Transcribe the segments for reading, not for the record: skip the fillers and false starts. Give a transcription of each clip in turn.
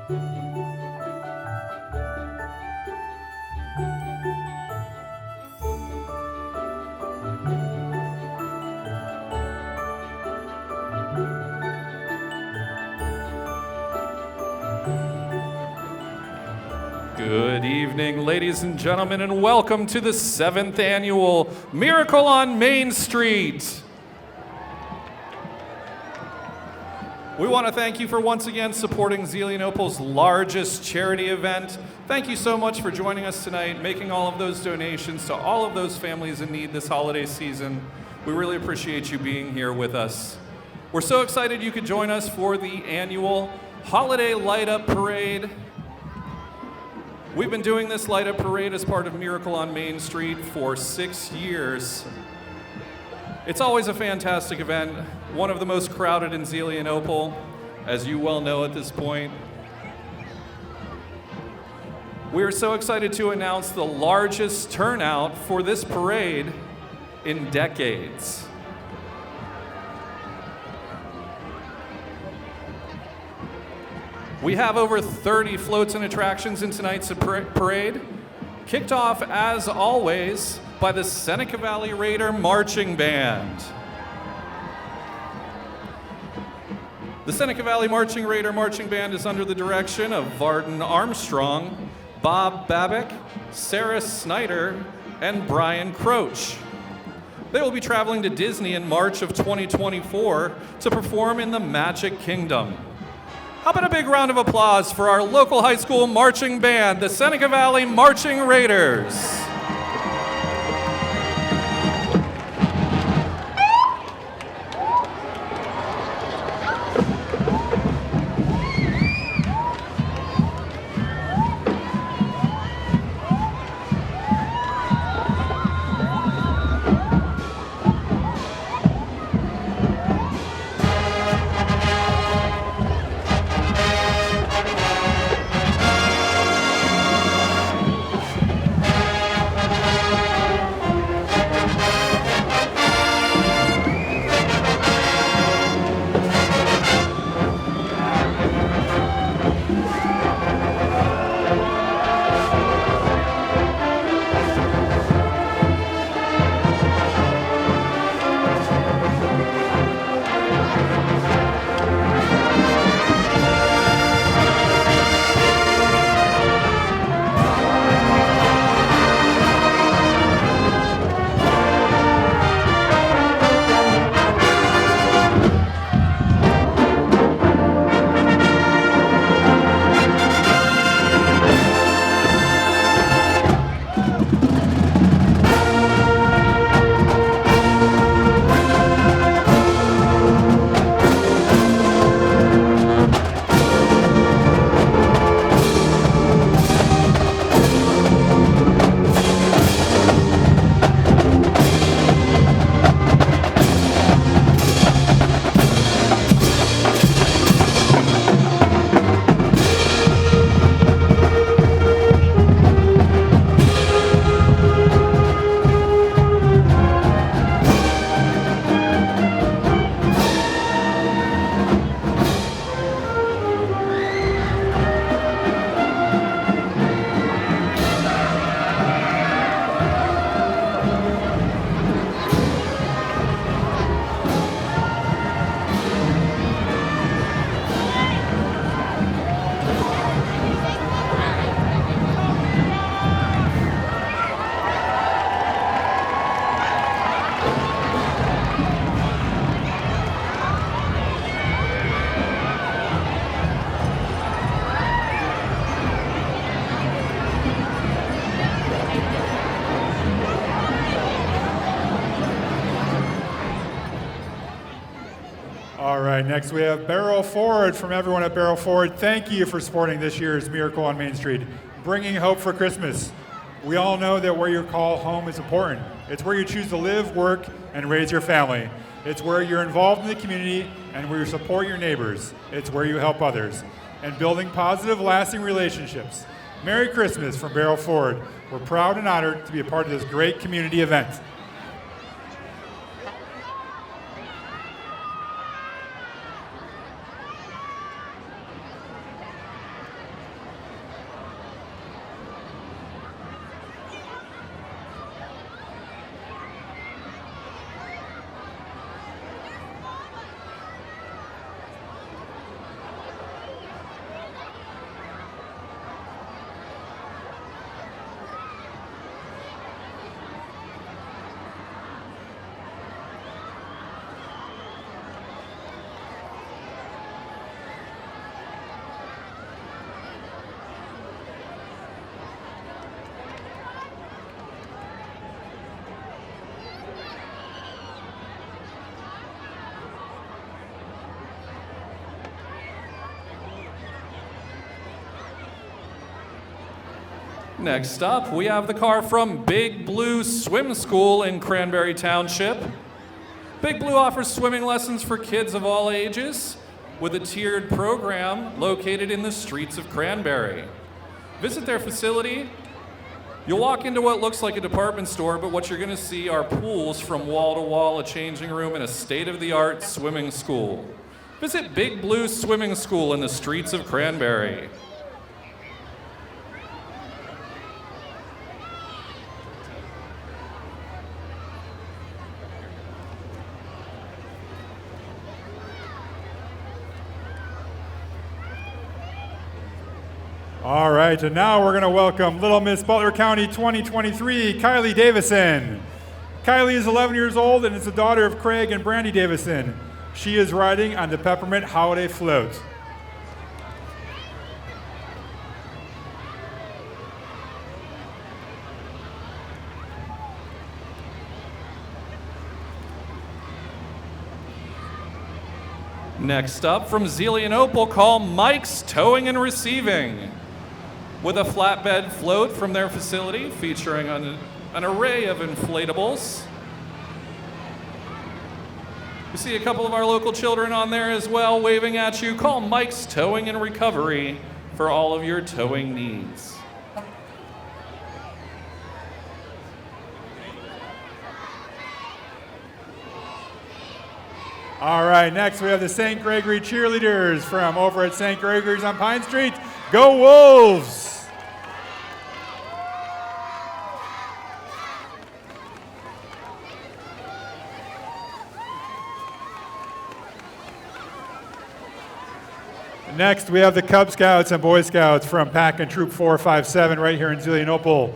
Good evening, ladies and gentlemen, and welcome to the 7th annual Miracle on Main Street. We want to thank you for once again supporting Zelienople's largest charity event. Thank you so much for joining us tonight, making all of those donations to all of those families in need this holiday season. We really appreciate you being here with us. We're so excited you could join us for the annual Holiday Light Up Parade. We've been doing this Light Up Parade as part of Miracle on Main Street for 6 years. It's always a fantastic event, one of the most crowded in Zelienople, as you well know at this point. We are so excited to announce the largest turnout for this parade in decades. We have over 30 floats and attractions in tonight's parade, kicked off, as always, by the Seneca Valley Raider Marching Band. The Seneca Valley Raider Marching Band is under the direction of Varden Armstrong, Bob Babick, Sarah Snyder, and Brian Croach. They will be traveling to Disney in March of 2024 to perform in the Magic Kingdom. How about a big round of applause for our local high school marching band, the Seneca Valley Marching Raiders. All right, next we have Barrel Forward. From everyone at Barrel Forward, thank you for supporting this year's Miracle on Main Street, bringing hope for Christmas. We all know that where you call home is important. It's where you choose to live, work, and raise your family. It's where you're involved in the community and where you support your neighbors. It's where you help others. And building positive, lasting relationships. Merry Christmas from Barrel Forward. We're proud and honored to be a part of this great community event. Next up, we have the car from Big Blue Swim School in Cranberry Township. Big Blue offers swimming lessons for kids of all ages with a tiered program located in the streets of Cranberry. Visit their facility. You'll walk into what looks like a department store, but what you're going to see are pools from wall to wall, a changing room, and a state-of-the-art swimming school. Visit Big Blue Swimming School in the streets of Cranberry. All right, and now we're going to welcome Little Miss Butler County 2023, Kylie Davison. Kylie is 11 years old and is the daughter of Craig and Brandy Davison. She is riding on the Peppermint Holiday Float. Next up, from Zelienople, call Mike's Towing and Receiving. With a flatbed float from their facility featuring an array of inflatables. You see a couple of our local children on there as well waving at you. Call Mike's Towing and Recovery for all of your towing needs. All right, next we have the St. Gregory cheerleaders from over at St. Gregory's on Pine Street. Go Wolves! Next, we have the Cub Scouts and Boy Scouts from Pack and Troop 457 right here in Zelienople.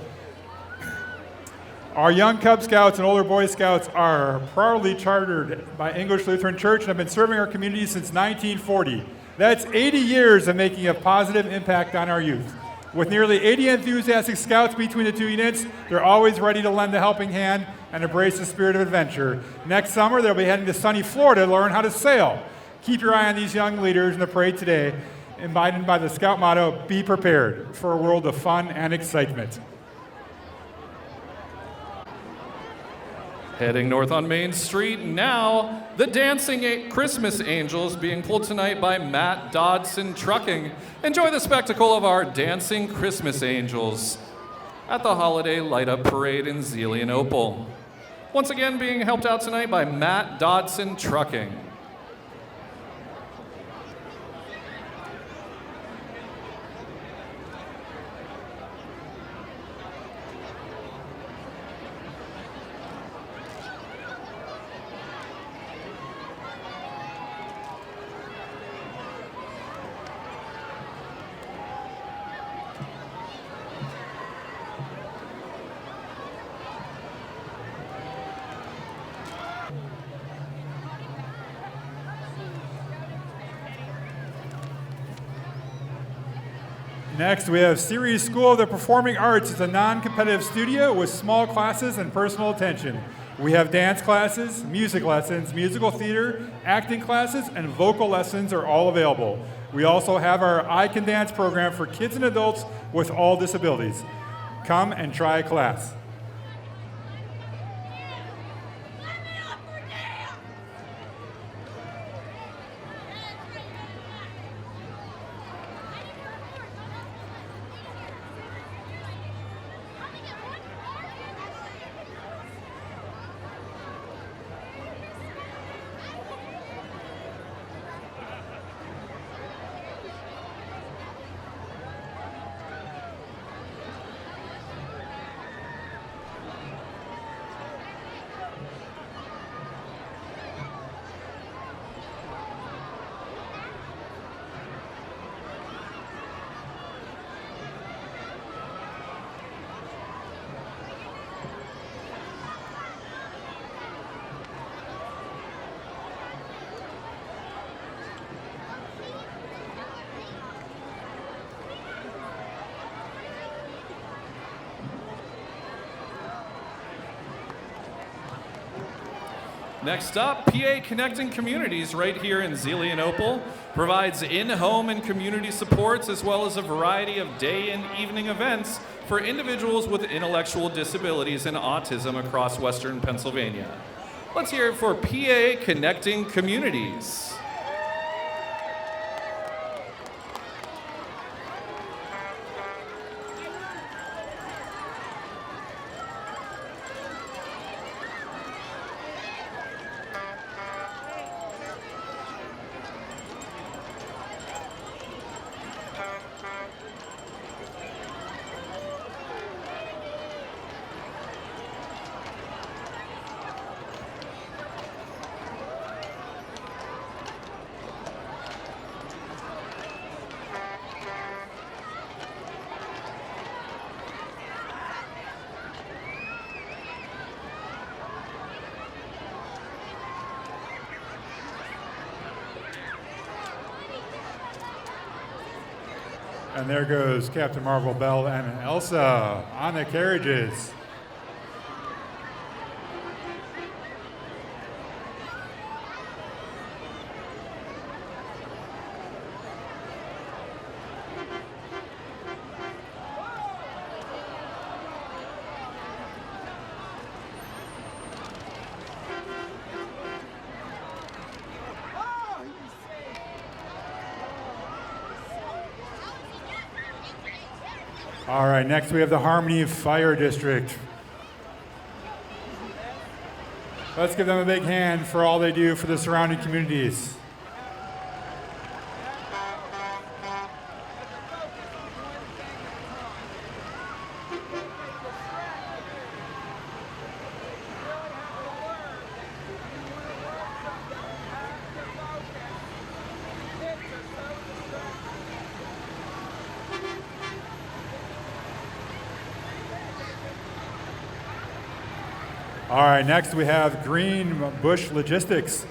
Our young Cub Scouts and older Boy Scouts are proudly chartered by English Lutheran Church and have been serving our community since 1940. That's 80 years of making a positive impact on our youth. With nearly 80 enthusiastic scouts between the two units, they're always ready to lend a helping hand and embrace the spirit of adventure. Next summer, they'll be heading to sunny Florida to learn how to sail. Keep your eye on these young leaders in the parade today, invited by the Scout motto, be prepared for a world of fun and excitement. Heading north on Main Street now, the Dancing Christmas Angels being pulled tonight by Matt Dodson Trucking. Enjoy the spectacle of our Dancing Christmas Angels at the Holiday Light Up Parade in Zelienople. Once again being helped out tonight by Matt Dodson Trucking. Next, we have Series School of the Performing Arts. It's a non-competitive studio with small classes and personal attention. We have dance classes, music lessons, musical theater, acting classes, and vocal lessons are all available. We also have our I Can Dance program for kids and adults with all disabilities. Come and try a class. Next up, PA Connecting Communities right here in Zelienople provides in-home and community supports as well as a variety of day and evening events for individuals with intellectual disabilities and autism across Western Pennsylvania. Let's hear it for PA Connecting Communities. And there goes Captain Marvel, Belle, and Elsa on the carriages. All right, next we have the Harmony Fire District. Let's give them a big hand for all they do for the surrounding communities. All right, next we have Green Bush Logistics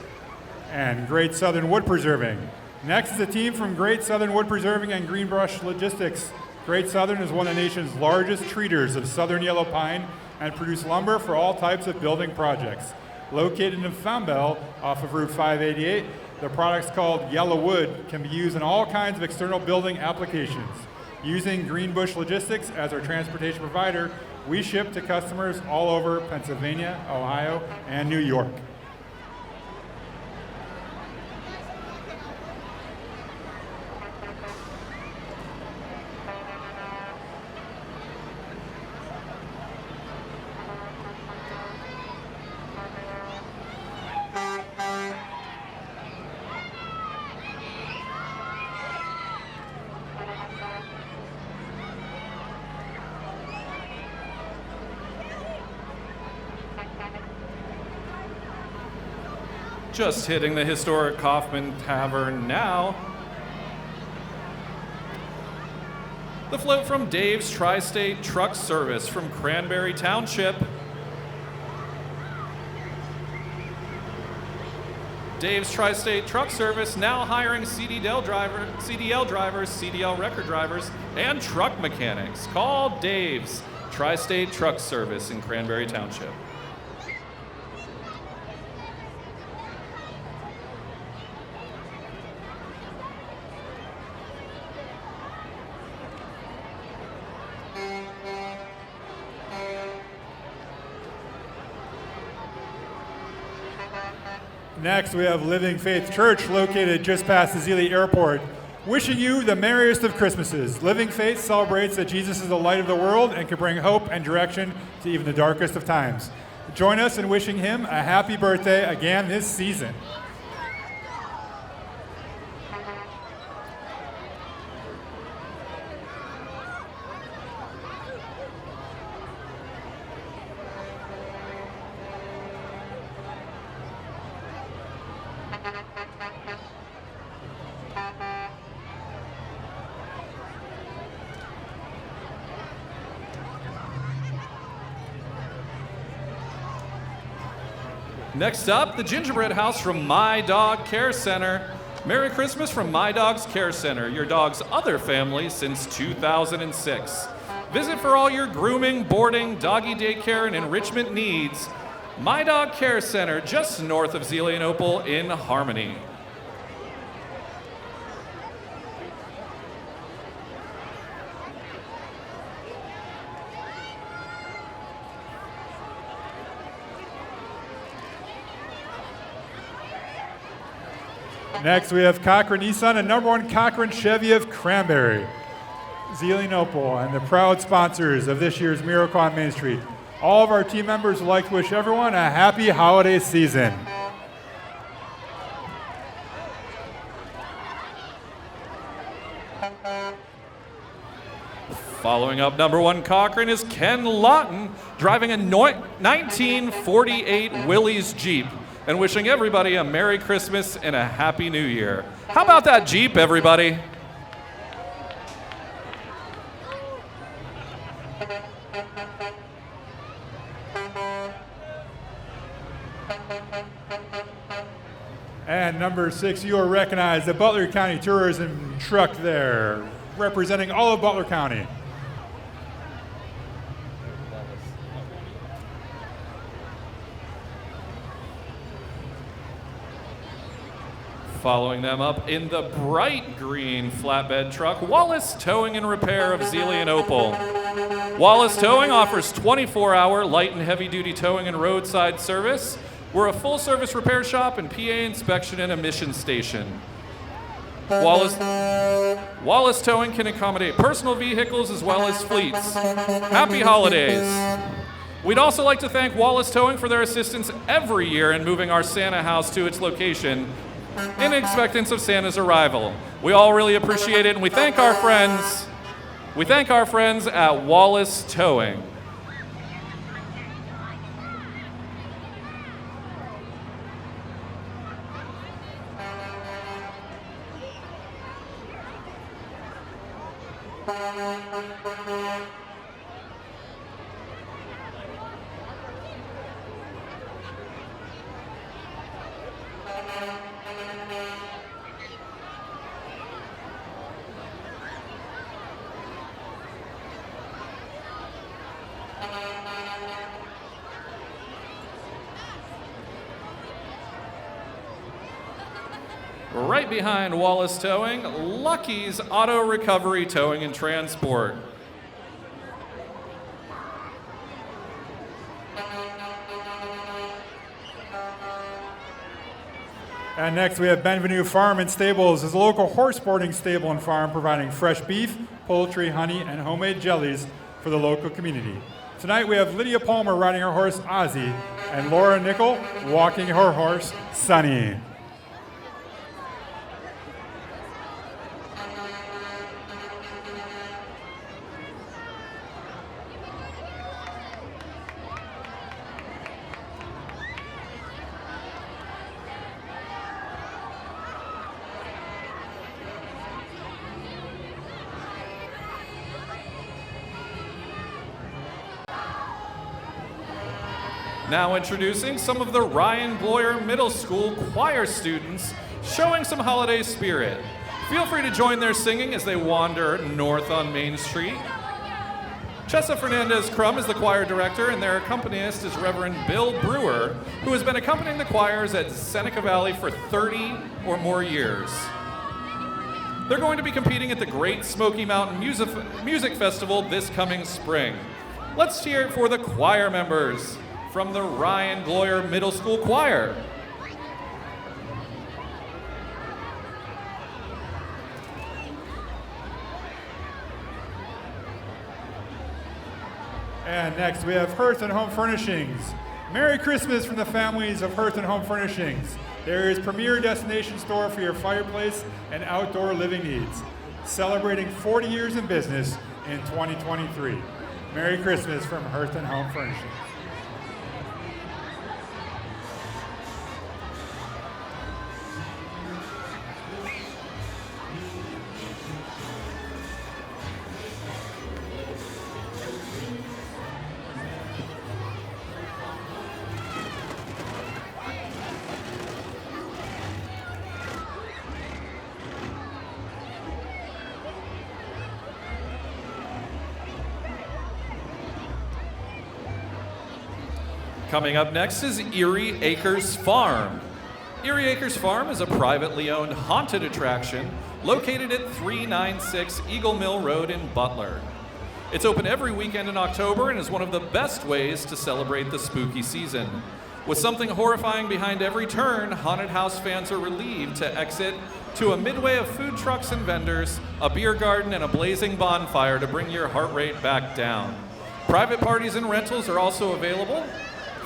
and Great Southern Wood Preserving. Next is a team from Great Southern Wood Preserving and Green Bush Logistics. Great Southern is one of the nation's largest treaters of southern yellow pine and produce lumber for all types of building projects. Located in Fountainbelle off of Route 588, the products called Yellow Wood can be used in all kinds of external building applications. Using Green Bush Logistics as our transportation provider, we ship to customers all over Pennsylvania, Ohio, and New York. Just hitting the historic Kaufman Tavern now. The float from Dave's Tri-State Truck Service from Cranberry Township. Dave's Tri-State Truck Service now hiring CDL drivers, CDL record drivers, and truck mechanics. Call Dave's Tri-State Truck Service in Cranberry Township. Next, we have Living Faith Church, located just past the Zelie Airport. Wishing you the merriest of Christmases. Living Faith celebrates that Jesus is the light of the world and can bring hope and direction to even the darkest of times. Join us in wishing him a happy birthday again this season. Next up, the Gingerbread House from My Dog Care Center. Merry Christmas from My Dog's Care Center, your dog's other family since 2006. Visit for all your grooming, boarding, doggy daycare, and enrichment needs. My Dog Care Center, just north of Zelienople in Harmony. Next, we have Cochrane Nissan and number 1 Cochrane Chevy of Cranberry. Zelienople and the proud sponsors of this year's Miracle on Main Street. All of our team members would like to wish everyone a happy holiday season. Following up number 1 Cochrane is Ken Lawton, driving a 1948 Willys Jeep, and wishing everybody a Merry Christmas and a Happy New Year. How about that Jeep, everybody? And number 6, you will recognize the Butler County Tourism truck there, representing all of Butler County. Following them up in the bright green flatbed truck, Wallace Towing and Repair of Zelienople. Wallace Towing offers 24-hour light and heavy-duty towing and roadside service. We're a full-service repair shop and PA inspection and emission station. Wallace Towing can accommodate personal vehicles as well as fleets. Happy holidays. We'd also like to thank Wallace Towing for their assistance every year in moving our Santa house to its location in expectance of Santa's arrival. We all really appreciate it, and we thank our friends. We thank our friends at Wallace Towing. Right behind Wallace Towing, Lucky's Auto Recovery Towing and Transport. And next we have Benvenue Farm and Stables, is a local horse boarding stable and farm providing fresh beef, poultry, honey, and homemade jellies for the local community. Tonight we have Lydia Palmer riding her horse Ozzy and Laura Nickel walking her horse Sunny. Now introducing some of the Ryan Gloyer Middle School choir students showing some holiday spirit. Feel free to join their singing as they wander north on Main Street. Chessa Fernandez Crum is the choir director, and their accompanist is Reverend Bill Brewer, who has been accompanying the choirs at Seneca Valley for 30 or more years. They're going to be competing at the Great Smoky Mountain Music Festival this coming spring. Let's hear it for the choir members from the Ryan Gloyer Middle School Choir. And next we have Hearth and Home Furnishings. Merry Christmas from the families of Hearth and Home Furnishings. There is premier destination store for your fireplace and outdoor living needs. Celebrating 40 years in business in 2023. Merry Christmas from Hearth and Home Furnishings. Coming up next is Erie Acres Farm. Erie Acres Farm is a privately owned haunted attraction located at 396 Eagle Mill Road in Butler. It's open every weekend in October and is one of the best ways to celebrate the spooky season. With something horrifying behind every turn, haunted house fans are relieved to exit to a midway of food trucks and vendors, a beer garden, and a blazing bonfire to bring your heart rate back down. Private parties and rentals are also available.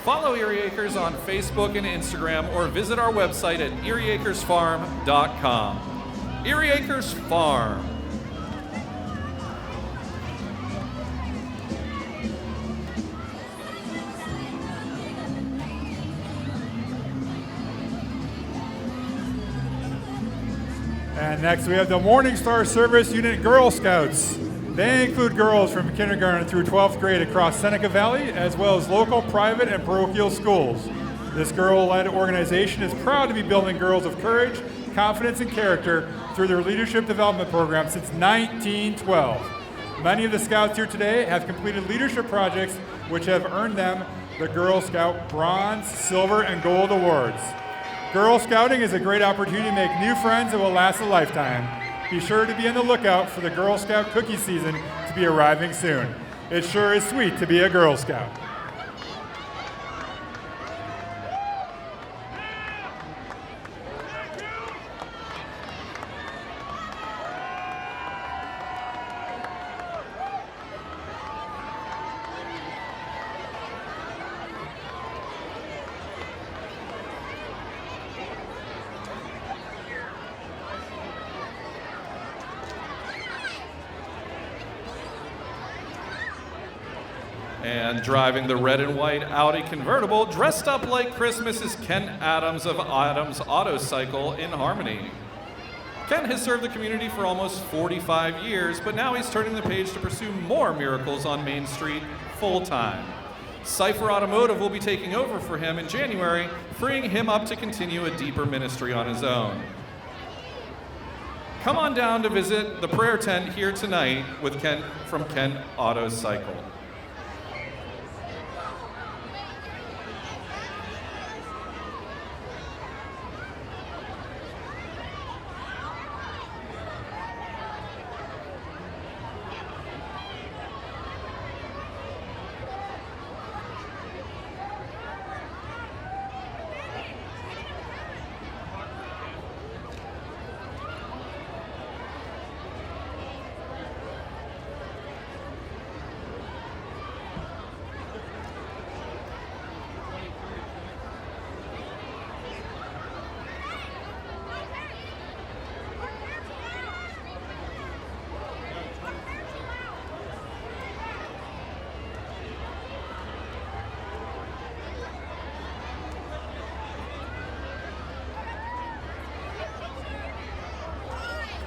Follow Erie Acres on Facebook and Instagram or visit our website at erieacresfarm.com. Erie Acres Farm. And next we have the Morning Star Service Unit Girl Scouts. They include girls from kindergarten through 12th grade across Seneca Valley, as well as local private and parochial schools. This girl-led organization is proud to be building girls of courage, confidence, and character through their leadership development program since 1912. Many of the scouts here today have completed leadership projects which have earned them the Girl Scout Bronze, Silver, and Gold Awards. Girl Scouting is a great opportunity to make new friends that will last a lifetime. Be sure to be on the lookout for the Girl Scout cookie season to be arriving soon. It sure is sweet to be a Girl Scout. And driving the red and white Audi convertible, dressed up like Christmas, is Ken Adams of Adams Auto Cycle in Harmony. Ken has served the community for almost 45 years, but now he's turning the page to pursue more miracles on Main Street full-time. Cypher Automotive will be taking over for him in January, freeing him up to continue a deeper ministry on his own. Come on down to visit the prayer tent here tonight with Ken from Ken Auto Cycle.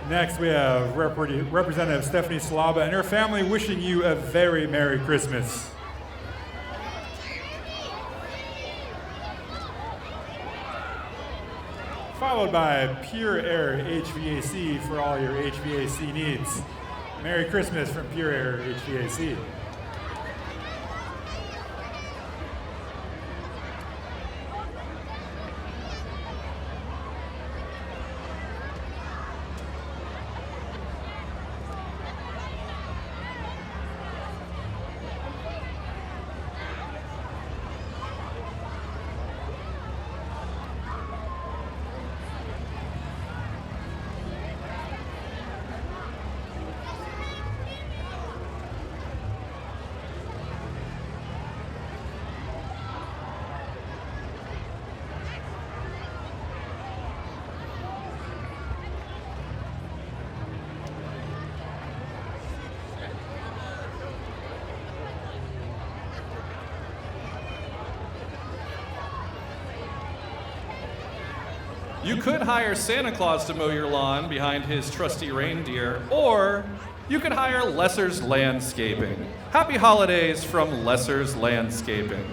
Next, we have Representative Stephanie Slaba and her family wishing you a very Merry Christmas. Followed by Pure Air HVAC for all your HVAC needs. Merry Christmas from Pure Air HVAC. You could hire Santa Claus to mow your lawn behind his trusty reindeer, or you could hire Lesser's Landscaping. Happy holidays from Lesser's Landscaping.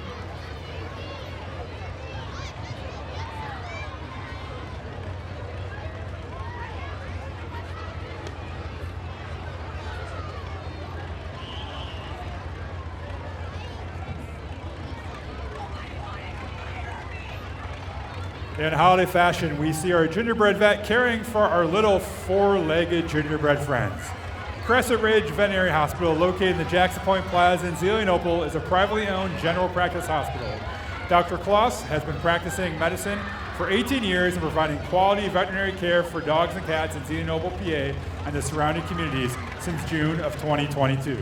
In holiday fashion, we see our gingerbread vet caring for our little four-legged gingerbread friends. Crescent Ridge Veterinary Hospital, located in the Jackson Point Plaza in Zelienople, is a privately owned general practice hospital. Dr. Kloss has been practicing medicine for 18 years and providing quality veterinary care for dogs and cats in Zelienople, PA, and the surrounding communities since June of 2022.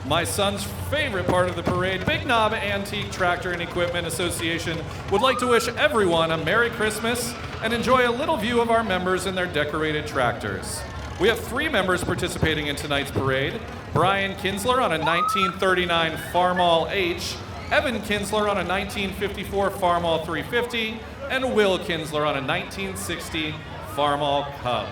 My son's favorite part of the parade, Big Knob Antique Tractor and Equipment Association, would like to wish everyone a Merry Christmas and enjoy a little view of our members and their decorated tractors. We have 3 members participating in tonight's parade: Brian Kinsler on a 1939 Farmall H, Evan Kinsler on a 1954 Farmall 350, and Will Kinsler on a 1960 Farmall Cub.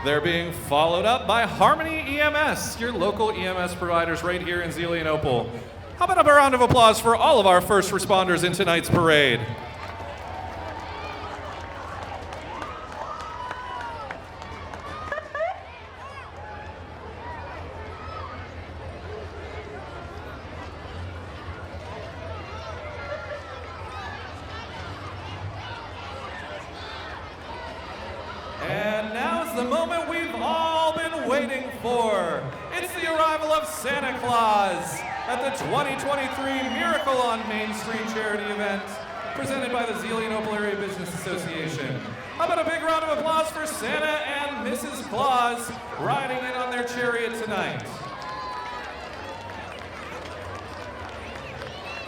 They're being followed up by Harmony EMS, your local EMS providers right here in Zelienople. How about a round of applause for all of our first responders in tonight's parade? And now's the moment we've all been waiting for. It's the arrival of Santa Claus at the 2023 Miracle on Main Street charity event presented by the Zelienople Area Business Association. How about a big round of applause for Santa and Mrs. Claus riding in on their chariot tonight.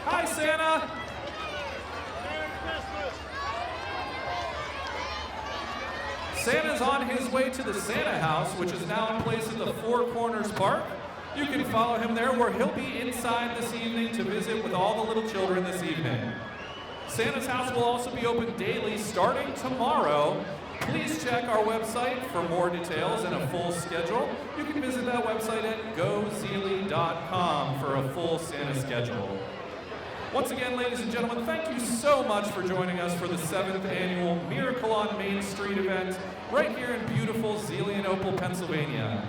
Hi, Santa. Santa's on his way to the Santa House, which is now in place at the Four Corners Park. You can follow him there, where he'll be inside this evening to visit with all the little children this evening. Santa's House will also be open daily starting tomorrow. Please check our website for more details and a full schedule. You can visit that website at gozelie.com for a full Santa schedule. Once again, ladies and gentlemen, thank you so much for joining us for the 7th annual Miracle on Main Street event right here in beautiful Zelienople, Pennsylvania.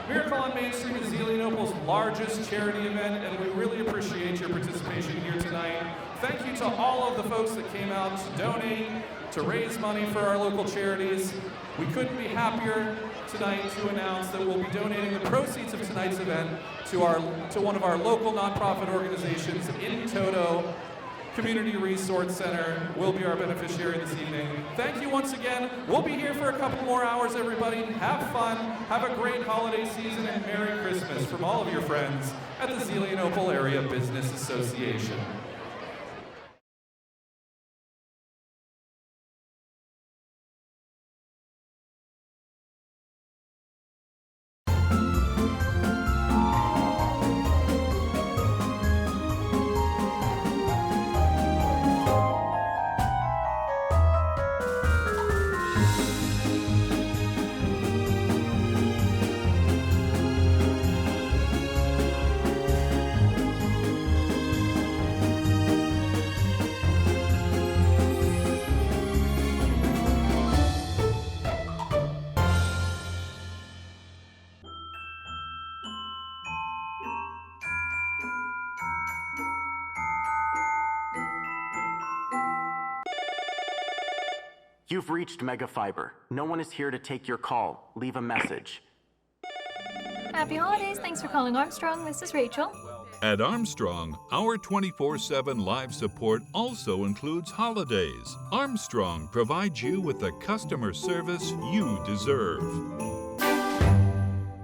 Miracle on Main Street is Zelienople's largest charity event, and we really appreciate your participation here tonight. Thank you to all of the folks that came out to donate, to raise money for our local charities. We couldn't be happier tonight to announce that we'll be donating the proceeds of tonight's event to one of our local nonprofit organizations, In Toto Community Resource Center will be our beneficiary this evening. Thank you once again. We'll be here for a couple more hours, everybody. Have fun, have a great holiday season, and Merry Christmas from all of your friends at the Zelienople Area Business Association. You've reached Mega Fiber. No one is here to take your call. Leave a message. Happy holidays. Thanks for calling Armstrong. This is Rachel. At Armstrong, our 24/7 live support also includes holidays. Armstrong provides you with the customer service you deserve.